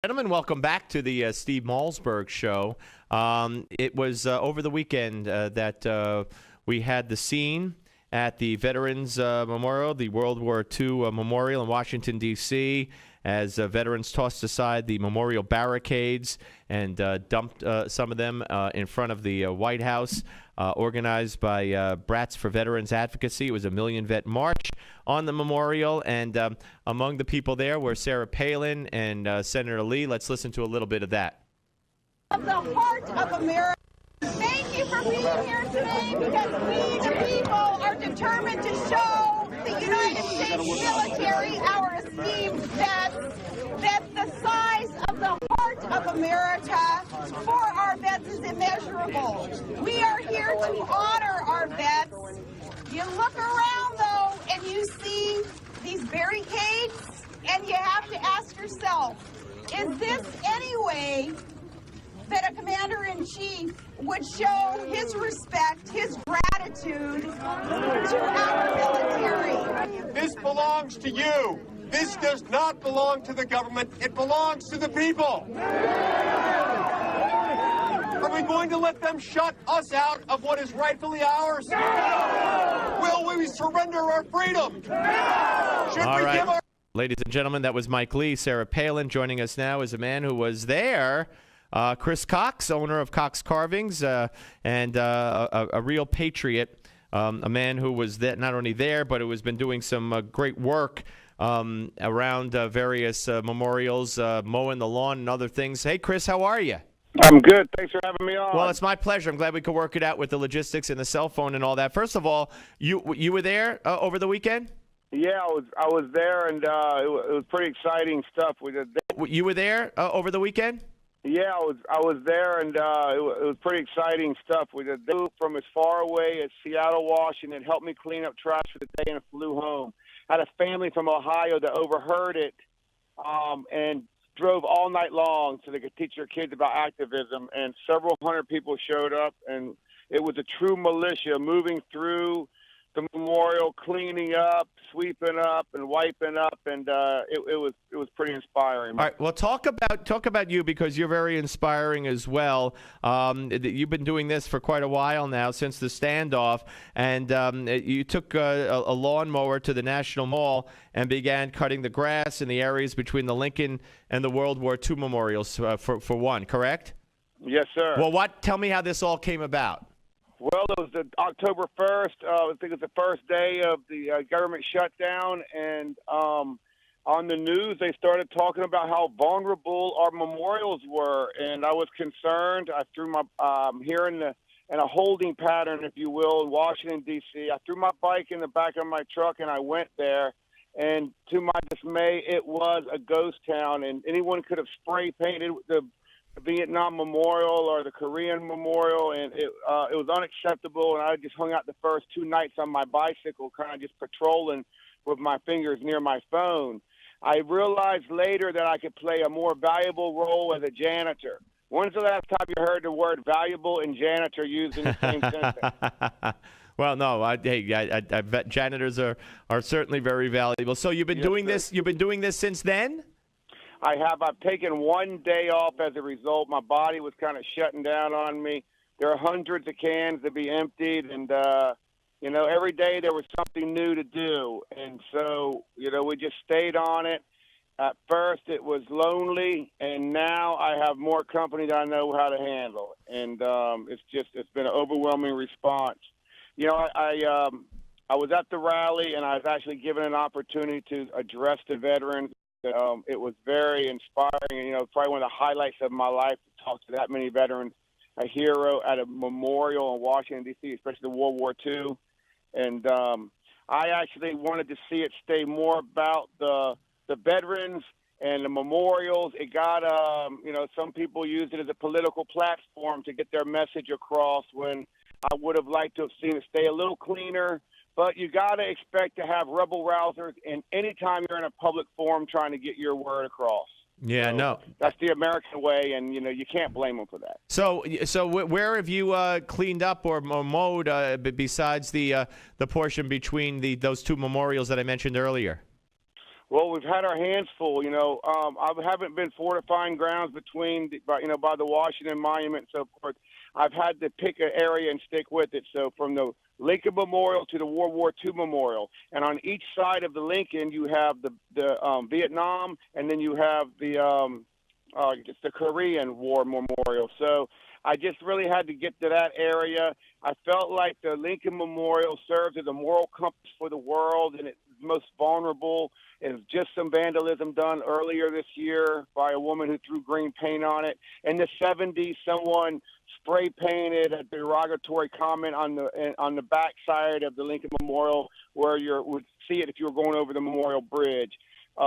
Gentlemen, welcome back to the Steve Malzberg Show. It was over the weekend that we had the scene at the Veterans Memorial, the World War II Memorial in Washington, D.C., as veterans tossed aside the memorial barricades and dumped some of them in front of the White House, organized by Brats for Veterans Advocacy. It was a Million Vet March on the memorial, and among the people there were Sarah Palin and Senator Lee. Let's listen to a little bit of that. Of the heart of America. Thank you for being here today, because we, the people, are determined to show the United States military, our esteemed vets, that the size of the heart of America for our vets is immeasurable. We are here to honor our vets. You look around, though, and you see these barricades, and you have to ask yourself, is this any way that a commander-in-chief would show his respect, his gratitude to our military? This belongs to you. This does not belong to the government. It belongs to the people. Are we going to let them shut us out of what is rightfully ours? Will we surrender our freedom? Should we give our... Ladies and gentlemen, that was Mike Lee. Sarah Palin joining us now is a man who was there. Chris Cox, owner of Cox Carvings, and a real patriot, a man who was not only there, but who has been doing some great work around various memorials, mowing the lawn and other things. Hey, Chris, how are you? I'm good. Thanks for having me on. Well, it's my pleasure. I'm glad we could work it out with the logistics and the cell phone and all that. First of all, you were there over the weekend? Yeah, I was there, and it was pretty exciting stuff. You were there over the weekend? Yeah, I was there, and it was pretty exciting stuff. We did from as far away as Seattle, Washington, helped me clean up trash for the day, and flew home. I had a family from Ohio that overheard it and drove all night long so they could teach their kids about activism, and several hundred people showed up, and it was a true militia moving through the memorial, cleaning up, sweeping up, and wiping up, and it was pretty inspiring. All right, well, talk about you, because you're very inspiring as well. You've been doing this for quite a while now, since the standoff, and you took a lawnmower to the National Mall and began cutting the grass in the areas between the Lincoln and the World War II memorials for one, correct? Yes, sir. Well, tell me how this all came about. Well, it was October 1st. I think it was the first day of the government shutdown, and on the news they started talking about how vulnerable our memorials were, and I was concerned. I threw my here in a holding pattern, if you will, in Washington, D.C. I threw my bike in the back of my truck, and I went there, and to my dismay, it was a ghost town, and anyone could have spray painted the Vietnam Memorial or the Korean Memorial, and it was unacceptable. And I just hung out the first 2 nights on my bicycle, kind of just patrolling with my fingers near my phone. I realized later that I could play a more valuable role as a janitor. When's the last time you heard the word valuable and janitor used in the same sentence? Well, no. Janitors are certainly very valuable. So you've been doing this. You've been doing this since then? I have. I've taken 1 day off as a result. My body was kind of shutting down on me. There are hundreds of cans to be emptied, and, every day there was something new to do. And so, we just stayed on it. At first it was lonely, and now I have more company that I know how to handle. And it's been an overwhelming response. I was at the rally, and I was actually given an opportunity to address the veterans. It was very inspiring, and probably one of the highlights of my life to talk to that many veterans, a hero at a memorial in Washington, D.C., especially the World War II. And I actually wanted to see it stay more about the veterans and the memorials. It got, some people use it as a political platform to get their message across, when I would have liked to have seen it stay a little cleaner. But you got to expect to have rebel rousers in any time you're in a public forum trying to get your word across. Yeah, no. That's the American way, and, you can't blame them for that. So where have you cleaned up or mowed besides the portion between those 2 memorials that I mentioned earlier? Well, we've had our hands full. I haven't been fortifying grounds between, by the Washington Monument and so forth. I've had to pick an area and stick with it. So from the Lincoln Memorial to the World War II Memorial, and on each side of the Lincoln, you have the Vietnam, and then you have the Korean War Memorial. So I just really had to get to that area. I felt like the Lincoln Memorial serves as a moral compass for the world, and it's most vulnerable. It's just some vandalism done earlier this year by a woman who threw green paint on it. In the 70s, someone spray painted a derogatory comment on the back side of the Lincoln Memorial, where you would see it if you were going over the Memorial Bridge.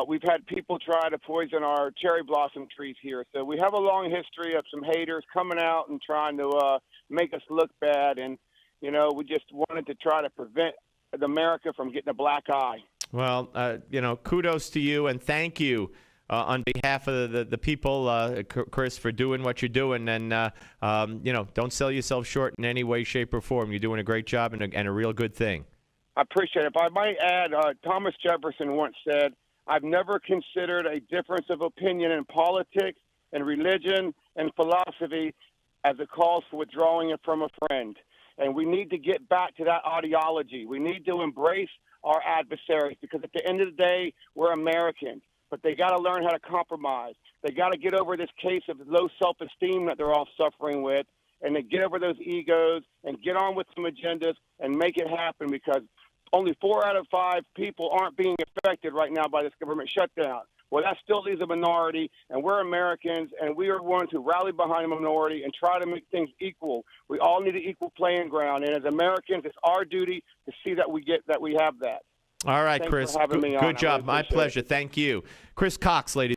We've had people try to poison our cherry blossom trees here. So we have a long history of some haters coming out and trying to make us look bad. And, we just wanted to try to prevent America from getting a black eye. Well, kudos to you and thank you on behalf of the people, Chris, for doing what you're doing. And, don't sell yourself short in any way, shape, or form. You're doing a great job and a real good thing. I appreciate it. If I might add, Thomas Jefferson once said, I've never considered a difference of opinion in politics and religion and philosophy as a cause for withdrawing it from a friend. And we need to get back to that ideology. We need to embrace our adversaries, because at the end of the day, we're Americans. But they got to learn how to compromise. They got to get over this case of low self-esteem that they're all suffering with, and they get over those egos and get on with some agendas and make it happen, because only 4 out of 5 people aren't being affected right now by this government shutdown. Well, that still leaves a minority, and we're Americans, and we are the ones who rally behind the minority and try to make things equal. We all need an equal playing ground, and as Americans, it's our duty to see that we have that. All right, Thanks Chris. for having me on. Good job. My pleasure. Thank you. Chris Cox, ladies.